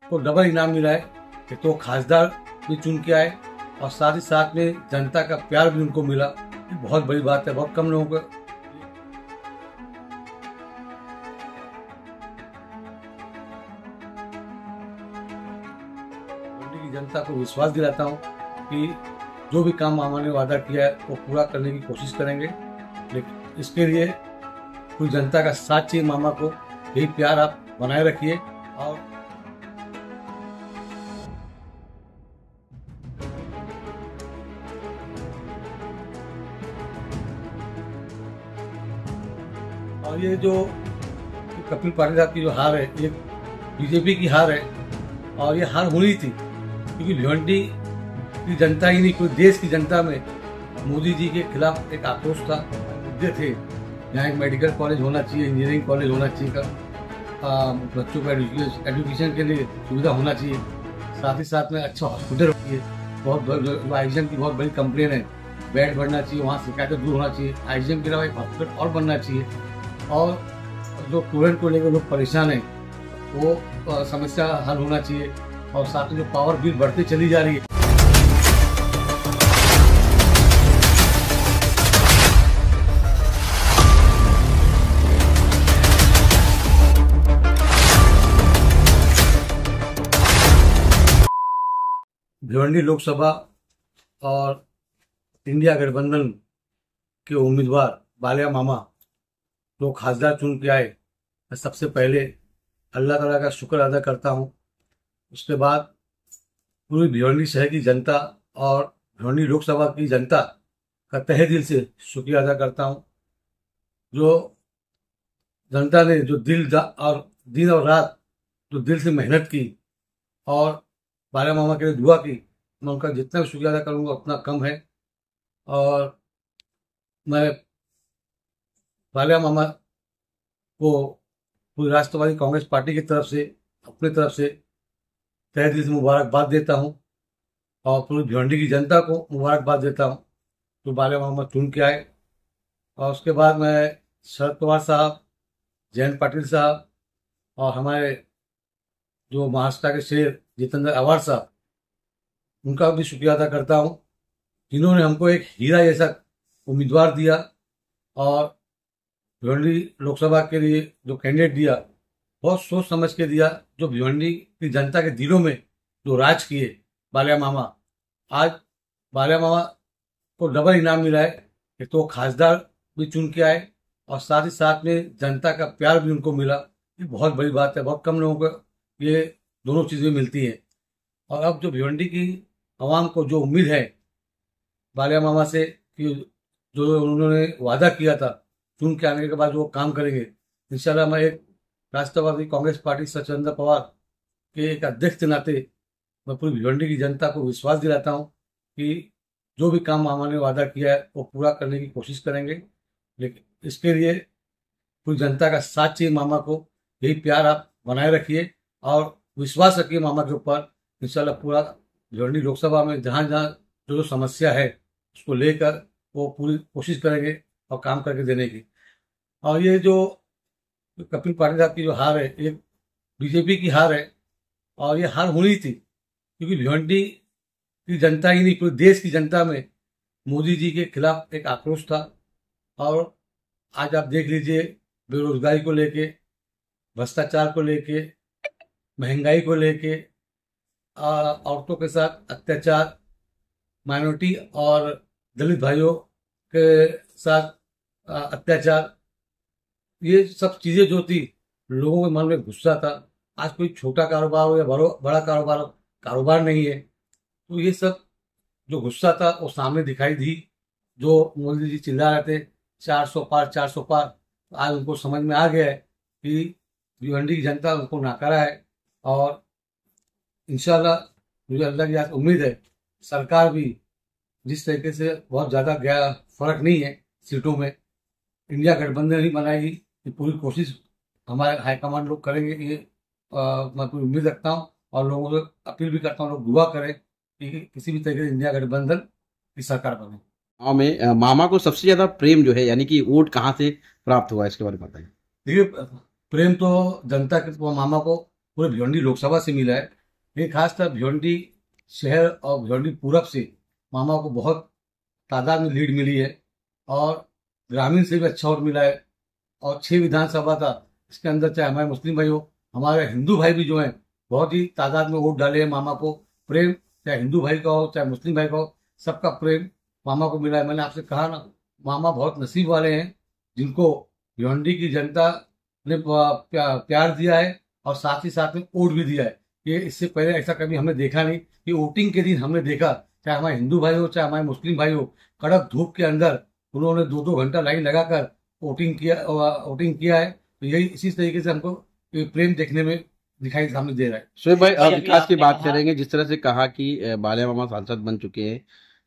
को डबल इनाम मिला है कि तो खासदार भी चुन के आए और साथ ही साथ में जनता का प्यार भी उनको मिला। ये बहुत बड़ी बात है। बहुत कम लोगों को की जनता को विश्वास दिलाता हूँ कि जो भी काम मामा ने वादा किया है वो पूरा करने की कोशिश करेंगे। लेकिन इसके लिए पूरी जनता का साथ चाहिए मामा को। यही प्यार आप बनाए रखिए। और ये जो कपिल पाटिल साहब की जो हार है, ये बीजेपी की हार है और ये हार होनी थी, क्योंकि भिवंडी की जनता ही नहीं, पूरे देश की जनता में मोदी जी के खिलाफ एक आक्रोश था। मुद्दे थे, यहाँ एक मेडिकल कॉलेज होना चाहिए, इंजीनियरिंग कॉलेज होना चाहिए, बच्चों को एजुकेशन के लिए सुविधा होना चाहिए, साथ ही साथ में अच्छा हॉस्पिटल चाहिए। बहुत आईजीएम की बहुत बड़ी कंप्लेन है, बेड बढ़ना चाहिए, वहाँ शिकायतें दूर होना चाहिए। आईजीएम के अलावा एक हॉस्पिटल और बनना चाहिए। और जो स्टूडेंट को लेकर लोग परेशान हैं वो समस्या हल होना चाहिए। और साथ में जो पावर बिल बढ़ती चली जा रही है, भिवंडी लोकसभा और इंडिया गठबंधन के उम्मीदवार बालिया मामा जो खासदार चुन के आए, मैं सबसे पहले अल्लाह ताला का शुक्र अदा करता हूँ। उसके बाद पूरी भिवंडी शहर की जनता और भिवंडी लोकसभा की जनता का तहे दिल से शुक्रिया अदा करता हूँ। जो जनता ने जो दिन और रात जो दिल से मेहनत की और बालिया मामा के लिए दुआ की, मैं उनका जितना भी शुक्रिया अदा करूँगा उतना कम है। और मैं बालिया मामा को पूरी राष्ट्रवादी कांग्रेस पार्टी की तरफ से, अपनी तरफ से तहे दिल से मुबारकबाद देता हूँ और पूरी भिवंडी की जनता को मुबारकबाद देता हूँ जो बालिया मामा चुन के आए। और उसके बाद मैं शरद पवार साहब, जयंत पाटिल साहब और हमारे जो महाराष्ट्र के शेर जितेंद्र आव्हाड साहब, उनका भी शुक्रिया अदा करता हूँ, जिन्होंने हमको एक हीरा जैसा उम्मीदवार दिया और भिवंडी लोकसभा के लिए जो कैंडिडेट दिया, बहुत सोच समझ के दिया। जो भिवंडी की जनता के दिलों में जो राज किए बालिया मामा, आज बालिया मामा को डबल इनाम मिला है कि तो खासदार भी चुन के आए और साथ ही साथ में जनता का प्यार भी उनको मिला। ये बहुत बड़ी बात है। बहुत कम लोगों को ये दोनों चीज़ें मिलती हैं। और अब जो भिवंडी की आवाम को जो उम्मीद है बालिया मामा से कि जो उन्होंने वादा किया था चुन के आने के बाद वो काम करेंगे, इंशाल्लाह मैं एक राष्ट्रवादी कांग्रेस पार्टी सचिंद्र पवार के एक अध्यक्ष के नाते मैं पूरी भिवंडी की जनता को विश्वास दिलाता हूँ कि जो भी काम मामा ने वादा किया है वो पूरा करने की कोशिश करेंगे। लेकिन इसके लिए पूरी जनता का साथ चाहिए मामा को। यही प्यार आप बनाए रखिए और विश्वास रखिए मामा के ऊपर। इंशाल्लाह पूरा भिवंडी लोकसभा में जहाँ जहाँ जो समस्या है उसको लेकर वो पूरी कोशिश करेंगे और काम करके देने की। और ये जो कपिल पाटिल साहब की जो हार है, ये बीजेपी की हार है और ये हार होनी थी, क्योंकि भिवंडी की जनता ही नहीं, पूरे देश की जनता में मोदी जी के खिलाफ एक आक्रोश था। और आज आप देख लीजिए, बेरोजगारी को लेके, भ्रष्टाचार को लेके, महंगाई को लेके, औरतों के साथ अत्याचार, माइनॉरिटी और दलित भाइयों के साथ अत्याचार, ये सब चीज़ें जो थी लोगों के मन में गुस्सा था। आज कोई छोटा कारोबार हो या बड़ा कारोबार नहीं है, तो ये सब जो गुस्सा था वो सामने दिखाई दी। जो मोदी जी चिल्ला रहे थे 400 पार 400 पार, तो आज उनको समझ में आ गया है कि भिवंडी की जनता उनको नाकारा है। और इंशाल्लाह मुझे अल्लाह की उम्मीद है, सरकार भी जिस तरीके से बहुत ज़्यादा गया फर्क नहीं है सीटों में, इंडिया गठबंधन ही बनाएगी। ये पूरी कोशिश हमारे हाईकमांड लोग करेंगे। ये मैं पूरी उम्मीद रखता हूँ और लोगों से अपील भी करता हूँ, लोग दुआ करें कि किसी भी तरीके से इंडिया गठबंधन की सरकार बने। गाँव में मामा को सबसे ज्यादा प्रेम जो है, यानी कि वोट कहाँ से प्राप्त हुआ, इसके बारे में बताइए। देखिए, प्रेम तो जनता के मामा को पूरे भिवंडी लोकसभा से मिला है, लेकिन खासकर भिवंडी शहर और भिवंडी पूरब से मामा को बहुत तादाद में लीड मिली है, और ग्रामीण से भी अच्छा वोट मिला है। और 6 विधानसभा था, इसके अंदर चाहे हमारे मुस्लिम भाई हो, हमारे हिंदू भाई भी जो हैं बहुत ही तादाद में वोट डाले हैं मामा को। प्रेम चाहे हिंदू भाई का हो चाहे मुस्लिम भाई का हो, सबका प्रेम मामा को मिला है। मैंने आपसे कहा ना, मामा बहुत नसीब वाले हैं जिनको भिवंडी की जनता ने प्यार दिया है और साथ ही साथ में वोट भी दिया है। ये इससे पहले ऐसा कभी हमने देखा नहीं कि वोटिंग के दिन हमने देखा, चाहे हमारे हिंदू भाई हो चाहे हमारे मुस्लिम भाई हो, कड़क धूप के अंदर उन्होंने 2-2 घंटा लाइन लगाकर वोटिंग किया है। तो यही इसी तरीके से हमको ये प्रेम देखने में दिखाई सामने दे रहा है। शोएब भाई, अभी विकास की आपने बात कहा करेंगे। जिस तरह से कहा कि बालिया मामा सांसद बन चुके हैं,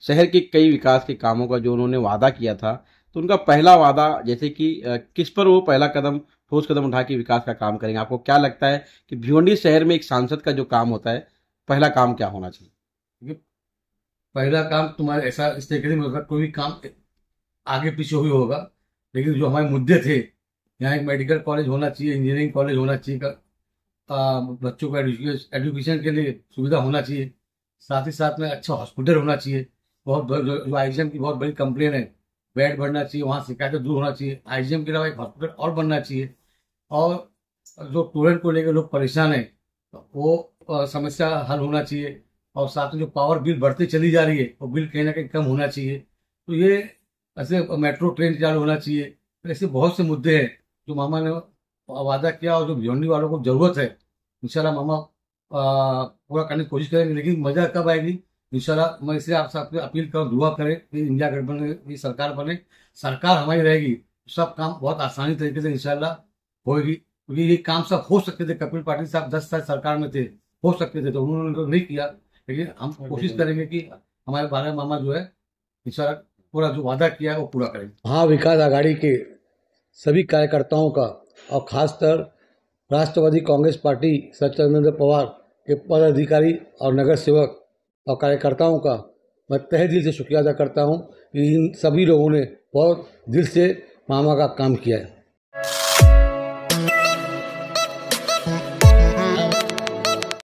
शहर के कई विकास के कामों का जो उन्होंने वादा किया था, तो उनका पहला वादा जैसे कि किस पर वो पहला कदम, ठोस कदम उठा के विकास का काम करेंगे? आपको क्या लगता है कि भिवंडी शहर में एक सांसद का जो काम होता है, पहला काम क्या होना चाहिए? क्योंकि पहला काम तुम्हारे ऐसा इस तरीके से मतलब कोई भी काम आगे पीछे हुई होगा, लेकिन जो हमारे मुद्दे थे, यहाँ एक मेडिकल कॉलेज होना चाहिए, इंजीनियरिंग कॉलेज होना चाहिए, बच्चों को एजुकेशन के लिए सुविधा होना चाहिए, साथ ही साथ में अच्छा हॉस्पिटल होना चाहिए। जो आईजीएम की बहुत बड़ी कंप्लेन है, बेड बढ़ना चाहिए, वहाँ शिकायतें दूर होना चाहिए। आईजीएम के अलावा एक हॉस्पिटल और बनना चाहिए। और जो स्टूडेंट को लेकर लोग परेशान हैं, वो समस्या हल होना चाहिए। और साथ में जो पावर बिल बढ़ती चली जा रही है, वो बिल कहीं ना कहीं कम होना चाहिए। तो ये ऐसे मेट्रो ट्रेन चालू होना चाहिए। तो ऐसे बहुत से मुद्दे हैं जो मामा ने वादा किया और जो भिवंडी वालों को जरूरत है। इंशाल्लाह मामा पूरा करने की कोशिश करेंगे। लेकिन मजा कब आएगी? इंशाल्लाह मैं इसलिए आप सबसे अपील करूँ, दुआ करें कि इंडिया गठबंधन की सरकार बने, सरकार हमारी रहेगी, सब काम बहुत आसानी तरीके से इंशाल्लाह होगी। क्योंकि ये काम सब हो सकते थे, कपिल पाटिल साहब 10 साल सरकार में थे, हो सकते थे, तो उन्होंने तो नहीं किया। लेकिन हम कोशिश करेंगे कि हमारे बाला मामा जो है इंशाल्लाह पूरा जो वादा किया है वो पूरा करेंगे। महाविकास आघाड़ी के सभी कार्यकर्ताओं का और खासकर राष्ट्रवादी कांग्रेस पार्टी सत्येंद्र पवार के पदाधिकारी और नगर सेवक और कार्यकर्ताओं का मैं तहे दिल से शुक्रिया अदा करता हूँ कि इन सभी लोगों ने बहुत दिल से मामा का काम किया है।